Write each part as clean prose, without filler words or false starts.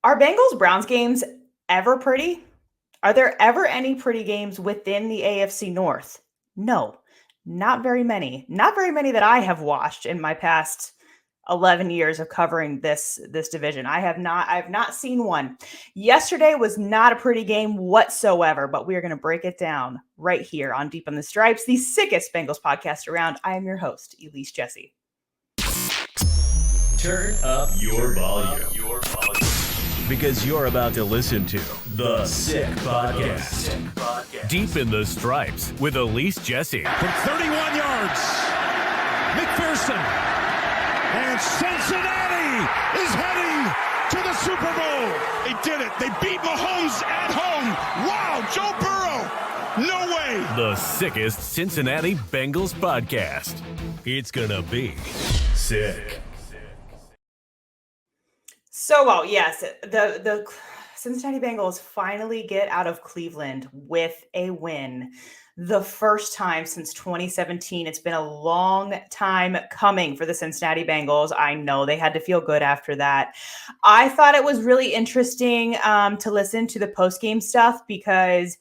Are Bengals Browns games ever pretty? Are there ever any pretty games within the AFC North? No, not very many. Not very many that I have watched in my past 11 years of covering this division. I have not seen one. Yesterday was not a pretty game whatsoever, but we are going to break it down right here on Deep on the Stripes, the sickest Bengals podcast around. I am your host, Elise Jesse. Turn up your volume. Because you're about to listen to The Sick Podcast. Deep in the Stripes with Elise Jesse. From 31 yards, McPherson. And Cincinnati is heading to the Super Bowl. They did it. They beat Mahomes at home. Wow, Joe Burrow. No way. The sickest Cincinnati Bengals podcast. It's gonna be sick. So, well, yes, the Cincinnati Bengals finally get out of Cleveland with a win. The first time since 2017. It's been a long time coming for the Cincinnati Bengals. I know they had to feel good after that. I thought it was really interesting to listen to the post-game stuff because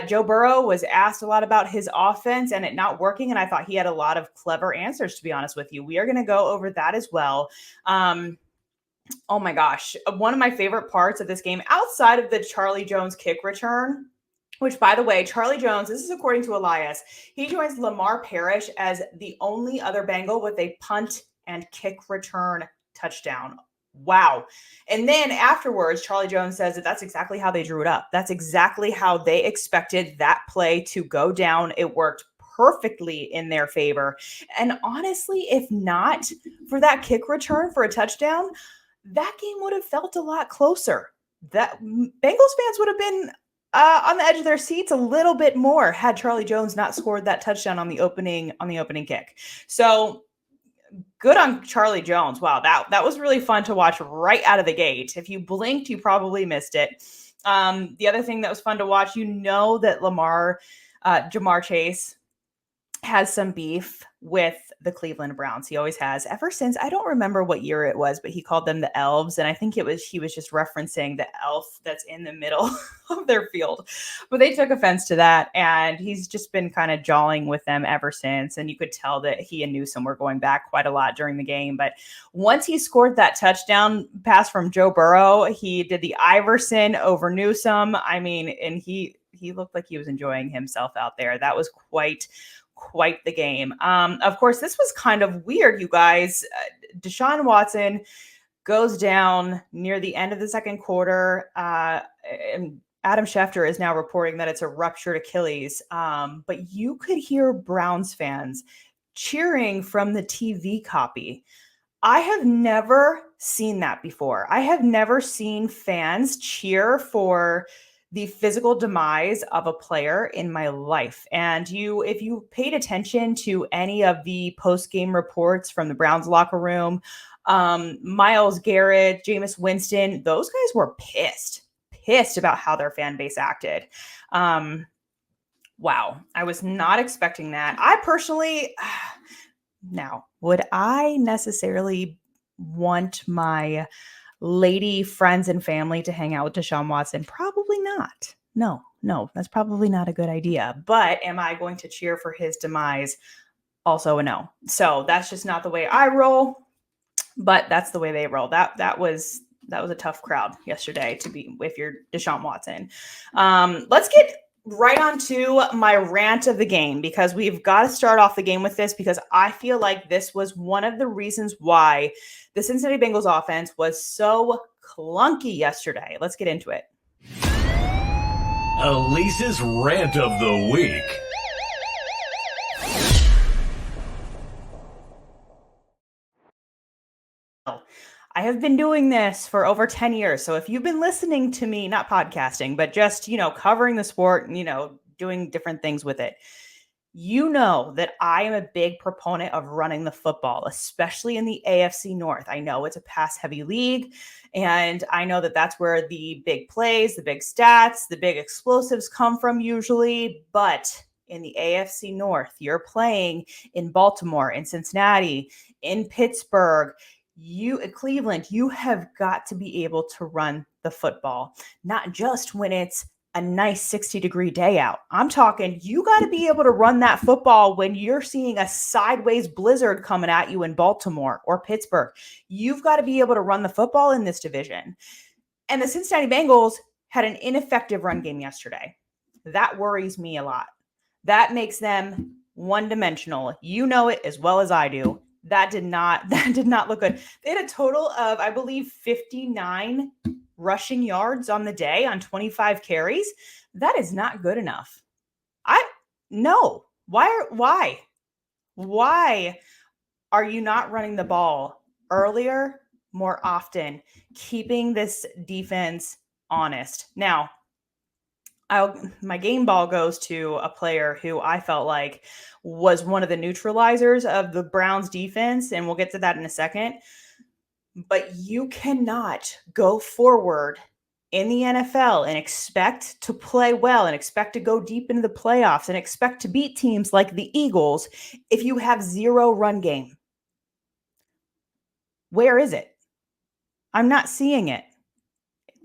Joe Burrow was asked a lot about his offense and it not working, and I thought he had a lot of clever answers, to be honest with you. We are going to go over that as well. Oh my gosh. One of my favorite parts of this game, outside of the Charlie Jones kick return, which, by the way, Charlie Jones, this is according to Elias, he joins Lamar Parrish as the only other Bengal with a punt and kick return touchdown. Wow. And then afterwards, Charlie Jones says that that's exactly how they drew it up. That's exactly how they expected that play to go down. It worked perfectly in their favor. And honestly, if not for that kick return for a touchdown, that game would have felt a lot closer. That Bengals fans would have been on the edge of their seats a little bit more had Charlie Jones not scored that touchdown on the opening kick. So good on Charlie Jones. Wow, that was really fun to watch right out of the gate. If you blinked, you probably missed it. The other thing that was fun to watch, that Jamar Chase has some beef with the Cleveland Browns. He always has, ever since, I don't remember what year it was, but he called them the elves. And I think he was just referencing the elf that's in the middle of their field. But they took offense to that. And he's just been kind of jawing with them ever since. And you could tell that he and Newsom were going back quite a lot during the game. But once he scored that touchdown pass from Joe Burrow, he did the Iverson over Newsom. I mean, and he looked like he was enjoying himself out there. That was quite the game. Of course, this was kind of weird, you guys. Deshaun Watson goes down near the end of the second quarter. And Adam Schefter is now reporting that it's a ruptured Achilles. But you could hear Browns fans cheering from the TV copy. I have never seen that before. I have never seen fans cheer for the physical demise of a player in my life. And if you paid attention to any of the post-game reports from the Browns locker room, Myles Garrett, Jameis Winston, those guys were pissed about how their fan base acted. Wow. I was not expecting that. I personally, now, would I necessarily want my lady friends and family to hang out with Deshaun Watson? Probably not. No, that's probably not a good idea. But am I going to cheer for his demise? Also a no. So that's just not the way I roll, but that's the way they roll. That was a tough crowd yesterday to be if you're Deshaun Watson. Let's get right on to my rant of the game, because we've got to start off the game with this, because I feel like this was one of the reasons why the Cincinnati Bengals offense was so clunky yesterday. Let's get into it. Elise's rant of the week. I have been doing this for over 10 years. So if you've been listening to me, not podcasting, but just, covering the sport and, doing different things with it, you know that I am a big proponent of running the football, especially in the AFC North. I know it's a pass-heavy league, and I know that that's where the big plays, the big stats, the big explosives come from usually. But in the AFC North, you're playing in Baltimore, in Cincinnati, in Pittsburgh. Cleveland, you have got to be able to run the football, not just when it's a nice 60-degree day out. I'm talking, you got to be able to run that football when you're seeing a sideways blizzard coming at you in Baltimore or Pittsburgh. You've got to be able to run the football in this division. And the Cincinnati Bengals had an ineffective run game yesterday. That worries me a lot. That makes them one-dimensional. You know it as well as I do. That did not look good. They had a total of, I believe, 59 rushing yards on the day on 25 carries. That is not good enough. No. Why are you not running the ball earlier, more often, keeping this defense honest? Now, my game ball goes to a player who I felt like was one of the neutralizers of the Browns defense, and we'll get to that in a second. But you cannot go forward in the NFL and expect to play well and expect to go deep into the playoffs and expect to beat teams like the Eagles if you have zero run game. Where is it? I'm not seeing it.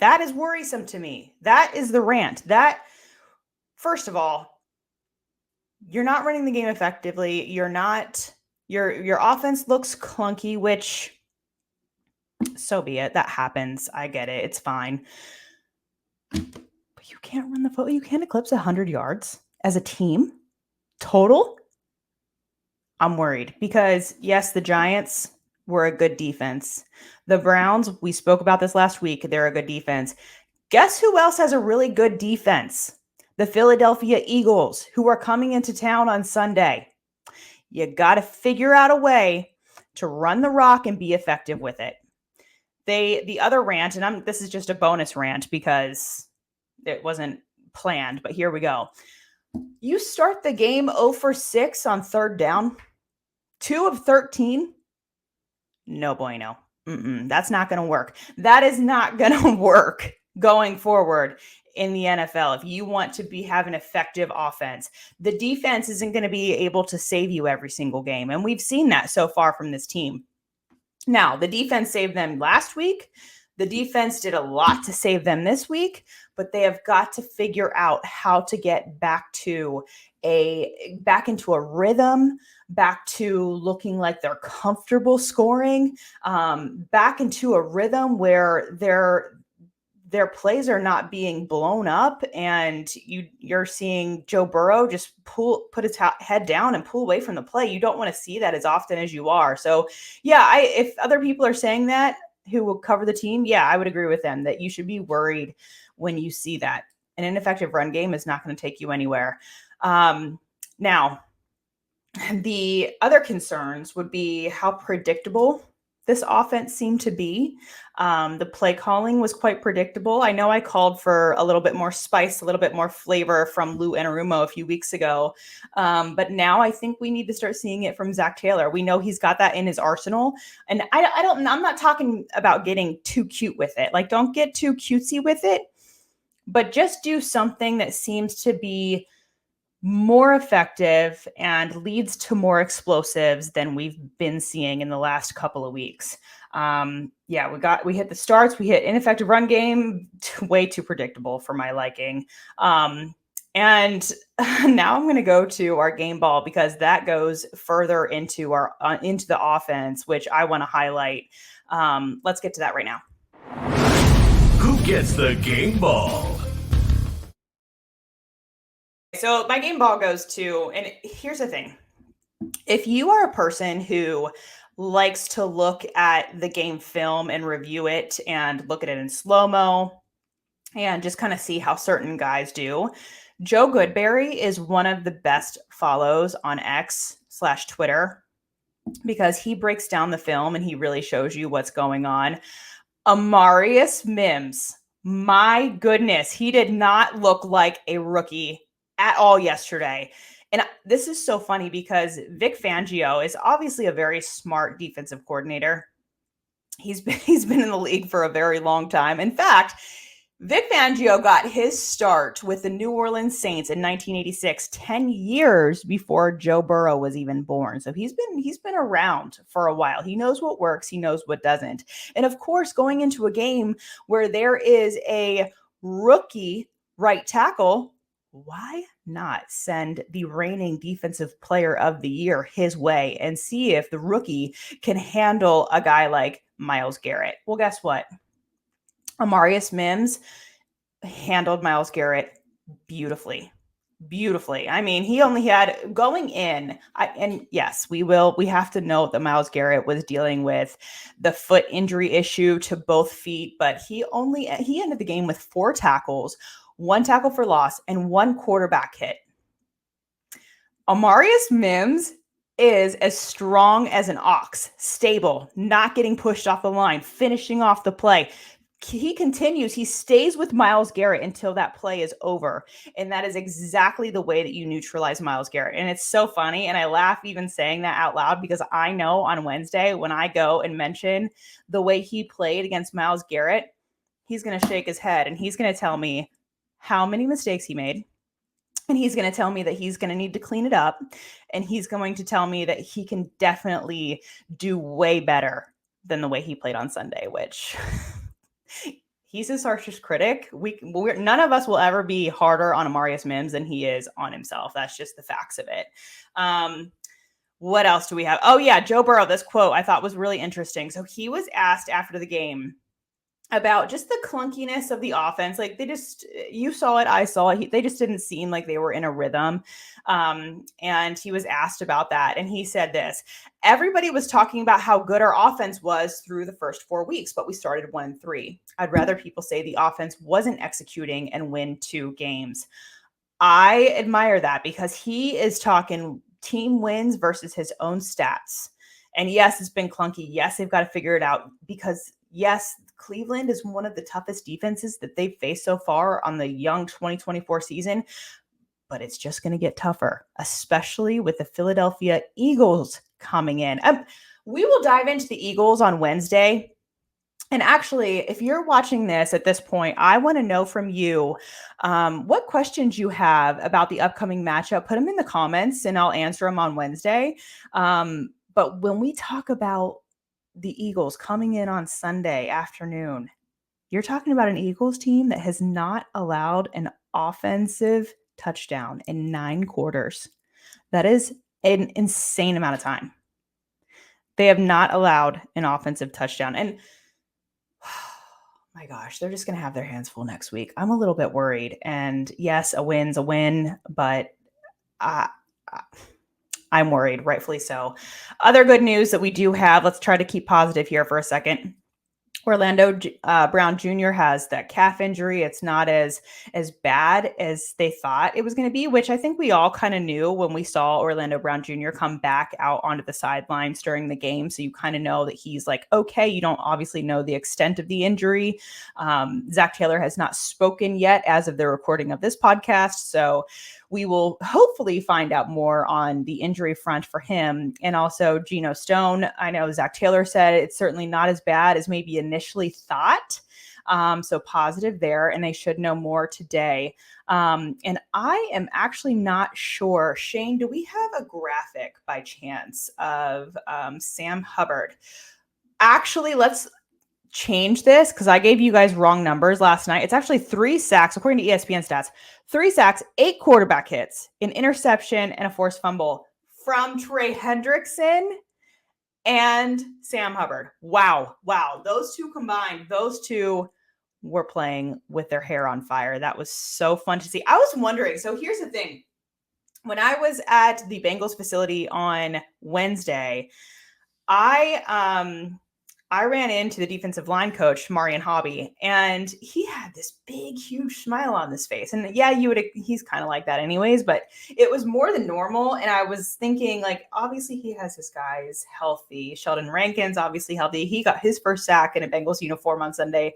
That is worrisome to me. That is the rant. First of all, you're not running the game effectively. You're not, your offense looks clunky, which, so be it. That happens. I get it. It's fine. But you can't run the football. You can't eclipse 100 yards as a team total. I'm worried because, yes, the Giants were a good defense. The Browns, we spoke about this last week. They're a good defense. Guess who else has a really good defense? The Philadelphia Eagles, who are coming into town on Sunday. You got to figure out a way to run the rock and be effective with it. The other rant, and this is just a bonus rant because it wasn't planned, but here we go. You start the game 0 for 6 on third down, 2 of 13. No bueno. That's not going to work. That is not going to work going forward in the NFL. If you want to have an effective offense, the defense isn't going to be able to save you every single game. And we've seen that so far from this team. Now, the defense saved them last week. The defense did a lot to save them this week, but they have got to figure out how to get back into a rhythm, back to looking like they're comfortable scoring, back into a rhythm where their plays are not being blown up, and you're seeing Joe Burrow just put his head down and pull away from the play. You don't want to see that as often as you are. So, yeah, if other people are saying that who will cover the team, yeah, I would agree with them that you should be worried when you see that. An ineffective run game is not going to take you anywhere. Now, the other concerns would be how predictable this offense seemed to be. The play calling was quite predictable. I know I called for a little bit more spice, a little bit more flavor from Lou Anarumo a few weeks ago. But now I think we need to start seeing it from Zach Taylor. We know he's got that in his arsenal. And I'm not talking about getting too cute with it. Like, don't get too cutesy with it, but just do something that seems to be more effective and leads to more explosives than we've been seeing in the last couple of weeks. We hit the starts, we hit ineffective run game, way too predictable for my liking. And now I'm going to go to our game ball because that goes further into the offense, which I want to highlight. Let's get to that right now. Who gets the game ball? So my game ball goes to, and here's the thing. If you are a person who likes to look at the game film and review it and look at it in slow-mo and just kind of see how certain guys do, Joe Goodberry is one of the best follows on X/Twitter because he breaks down the film and he really shows you what's going on. Amarius Mims, my goodness, he did not look like a rookie at all yesterday. And this is so funny because Vic Fangio is obviously a very smart defensive coordinator. He's been in the league for a very long time. In fact, Vic Fangio got his start with the New Orleans Saints in 1986, 10 years before Joe Burrow was even born. So he's been around for a while. He knows what works, he knows what doesn't. And of course, going into a game where there is a rookie right tackle, why not send the reigning defensive player of the year his way and see if the rookie can handle a guy like Myles Garrett? Well, guess what? Amarius Mims handled Myles Garrett beautifully. I mean, he only had going in, and yes, we have to note that Myles Garrett was dealing with the foot injury issue to both feet, but he ended the game with 4 tackles, 1 tackle for loss, and 1 quarterback hit. Amarius Mims is as strong as an ox, stable, not getting pushed off the line, finishing off the play. He continues, he stays with Myles Garrett until that play is over. And that is exactly the way that you neutralize Myles Garrett. And it's so funny. And I laugh even saying that out loud because I know on Wednesday when I go and mention the way he played against Myles Garrett, he's going to shake his head and he's going to tell me how many mistakes he made. And he's going to tell me that he's going to need to clean it up. And he's going to tell me that he can definitely do way better than the way he played on Sunday, which... He's his harshest critic. None of us will ever be harder on Amarius Mims than he is on himself. That's just the facts of it. What else do we have? Oh yeah, Joe Burrow. This quote I thought was really interesting. So he was asked after the game about just the clunkiness of the offense. Like you saw it, I saw it. They just didn't seem like they were in a rhythm. And he was asked about that. And he said this: everybody was talking about how good our offense was through the first 4 weeks, but we started 1-3. I'd rather people say the offense wasn't executing and win 2 games. I admire that because he is talking team wins versus his own stats. And yes, it's been clunky. Yes, they've got to figure it out because yes, Cleveland is one of the toughest defenses that they've faced so far on the young 2024 season, but it's just going to get tougher, especially with the Philadelphia Eagles coming in. We will dive into the Eagles on Wednesday. And actually, if you're watching this at this point, I want to know from you what questions you have about the upcoming matchup. Put them in the comments and I'll answer them on Wednesday. But when we talk about the Eagles coming in on Sunday afternoon, you're talking about an Eagles team that has not allowed an offensive touchdown in 9 quarters. That is an insane amount of time. They have not allowed an offensive touchdown. And my gosh, they're just going to have their hands full next week. I'm a little bit worried. And yes, a win's a win, but I'm worried, rightfully so. Other good news that we do have, let's try to keep positive here for a second. Orlando Brown Jr. has that calf injury. It's not as bad as they thought it was going to be, which I think we all kind of knew when we saw Orlando Brown Jr. come back out onto the sidelines during the game. So you kind of know that he's like, okay, you don't obviously know the extent of the injury. Zach Taylor has not spoken yet as of the recording of this podcast. So we will hopefully find out more on the injury front for him. And also Geno Stone. I know Zach Taylor said it's certainly not as bad as maybe initially thought. So positive there, and they should know more today. And I am actually not sure. Shane, do we have a graphic by chance of Sam Hubbard? Actually, let's change this because I gave you guys wrong numbers last night. It's actually 3 sacks, according to ESPN stats, 3 sacks, 8 quarterback hits, an interception, and a forced fumble from Trey Hendrickson and Sam Hubbard. Wow. Those two combined, those two were playing with their hair on fire. That was so fun to see. I was wondering, so here's the thing. When I was at the Bengals facility on Wednesday, I ran into the defensive line coach, Marian Hobby, and he had this big, huge smile on his face. And yeah, he's kind of like that anyways, but it was more than normal. And I was thinking, like, obviously he has his guys healthy. Sheldon Rankin's obviously healthy. He got his first sack in a Bengals uniform on Sunday.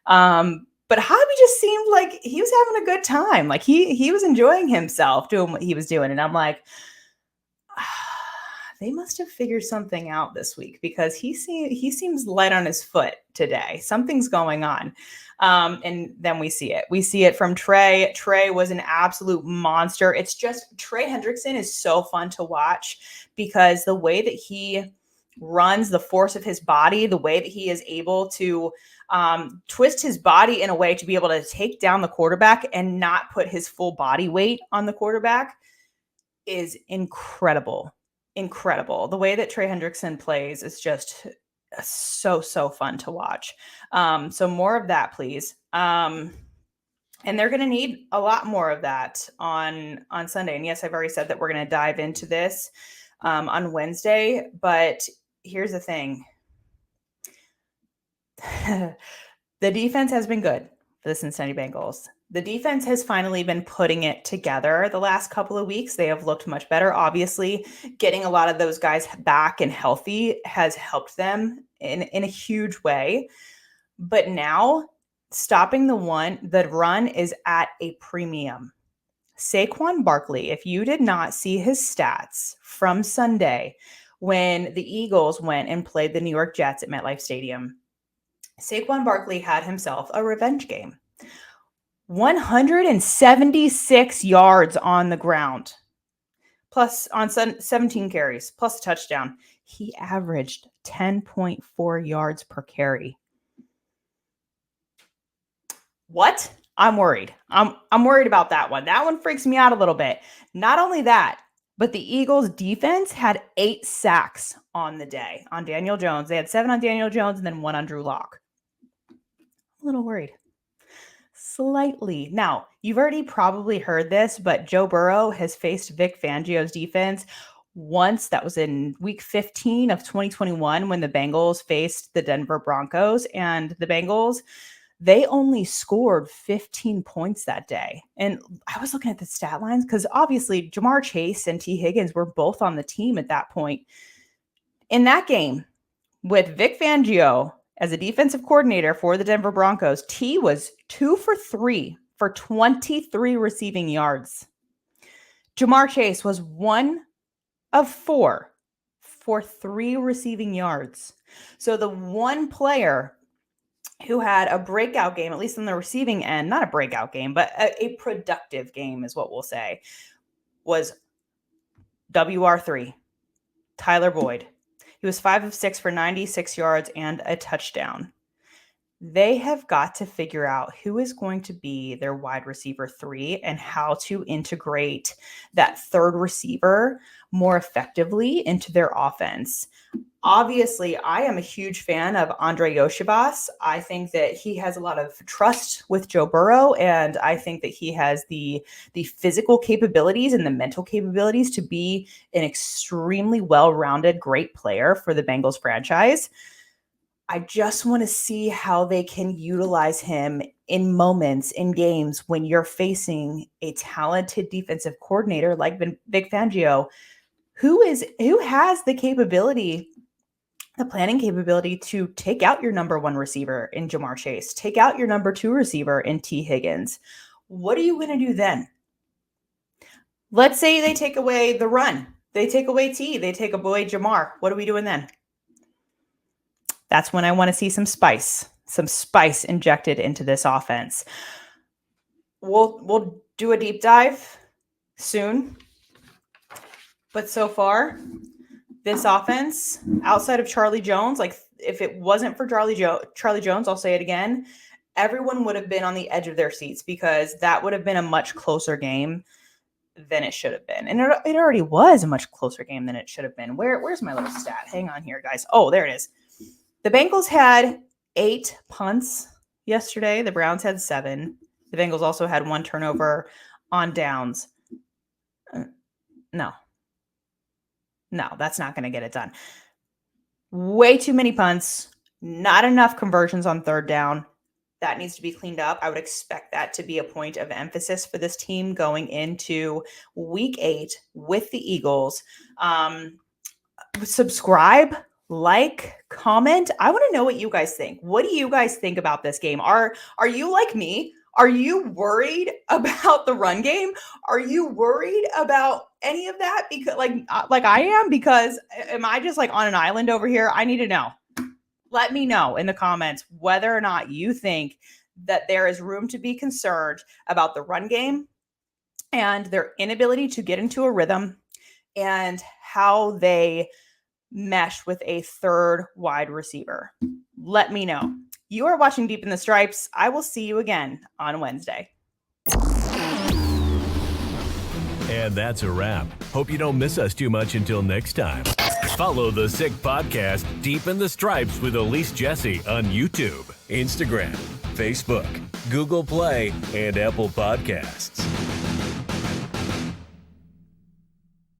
But Hobby just seemed like he was having a good time. Like he was enjoying himself doing what he was doing. And I'm like, they must have figured something out this week because he seems light on his foot today. Something's going on. And then we see it. We see it from Trey. Trey was an absolute monster. It's just Trey Hendrickson is so fun to watch because the way that he runs, the force of his body, the way that he is able to twist his body in a way to be able to take down the quarterback and not put his full body weight on the quarterback is incredible. Incredible. The way that Trey Hendrickson plays is just so fun to watch. So more of that, please. And they're going to need a lot more of that on Sunday. And yes, I've already said that we're going to dive into this on Wednesday, but here's the thing. The defense has been good for the Cincinnati Bengals. The defense has finally been putting it together the last couple of weeks. They have looked much better. Obviously, getting a lot of those guys back and healthy has helped them in a huge way. But now, stopping the run is at a premium. Saquan Barkley, if you did not see his stats from Sunday when the Eagles went and played the New York Jets at MetLife Stadium, Saquon Barkley had himself a revenge game. 176 yards on the ground, plus on 17 carries, plus a touchdown. He averaged 10.4 yards per carry. What? I'm worried. I'm worried about that one. That one freaks me out a little bit. Not only that, but the Eagles defense had 8 sacks on the day on Daniel Jones. They had 7 on Daniel Jones and then 1 on Drew Lock. A little worried. Slightly. Now, you've already probably heard this, but Joe Burrow has faced Vic Fangio's defense once. That was in week 15 of 2021 when the Bengals faced the Denver Broncos, and the Bengals, they only scored 15 points that day. And I was looking at the stat lines because obviously Jamar Chase and T. Higgins were both on the team at that point. In that game with Vic Fangio as a defensive coordinator for the Denver Broncos, T was 2 for 3 for 23 receiving yards. Jamar Chase was 1 of 4 for 3 receiving yards. So the one player who had a breakout game, at least on the receiving end, not a breakout game, but a productive game is what we'll say, was WR3, Tyler Boyd. He was 5 of 6 for 96 yards and a touchdown. They have got to figure out who is going to be their wide receiver 3 and how to integrate that third receiver more effectively into their offense. Obviously, I am a huge fan of Andre Yoshibas. I think that he has a lot of trust with Joe Burrow, and I think that he has the physical capabilities and the mental capabilities to be an extremely well-rounded, great player for the Bengals franchise. I just want to see how they can utilize him in moments, in games, when you're facing a talented defensive coordinator like Vic Fangio, who has the capability, the planning capability to take out your number 1 receiver in Jamar Chase, take out your number 2 receiver in T. Higgins. What are you going to do then? Let's say they take away the run. They take away T. They take away Jamar. What are we doing then? That's when I want to see some spice injected into this offense. We'll do a deep dive soon. But so far, this offense, outside of Charlie Jones, like if it wasn't for Charlie Jones, I'll say it again, everyone would have been on the edge of their seats because that would have been a much closer game than it should have been. And it already was a much closer game than it should have been. Where's my little stat? Hang on here, guys. Oh, there it is. The Bengals had 8 punts yesterday. The Browns had 7. The Bengals also had 1 turnover on downs. No, that's not going to get it done. Way too many punts, not enough conversions on third down. That needs to be cleaned up. I would expect that to be a point of emphasis for this team going into week 8 with the Eagles. Subscribe, like, comment. I want to know what you guys think. What do you guys think about this game? Are you like me? Are you worried about the run game? Are you worried about any of that? Because like I am, because am I just like on an island over here? I need to know. Let me know in the comments whether or not you think that there is room to be concerned about the run game and their inability to get into a rhythm and how they mesh with a third wide receiver. Let me know. You are watching Deep in the Stripes. I will see you again on Wednesday. And that's a wrap. Hope you don't miss us too much until next time. Follow the Sick Podcast Deep in the Stripes with Elise Jesse on YouTube, Instagram, Facebook, Google Play, and Apple Podcasts.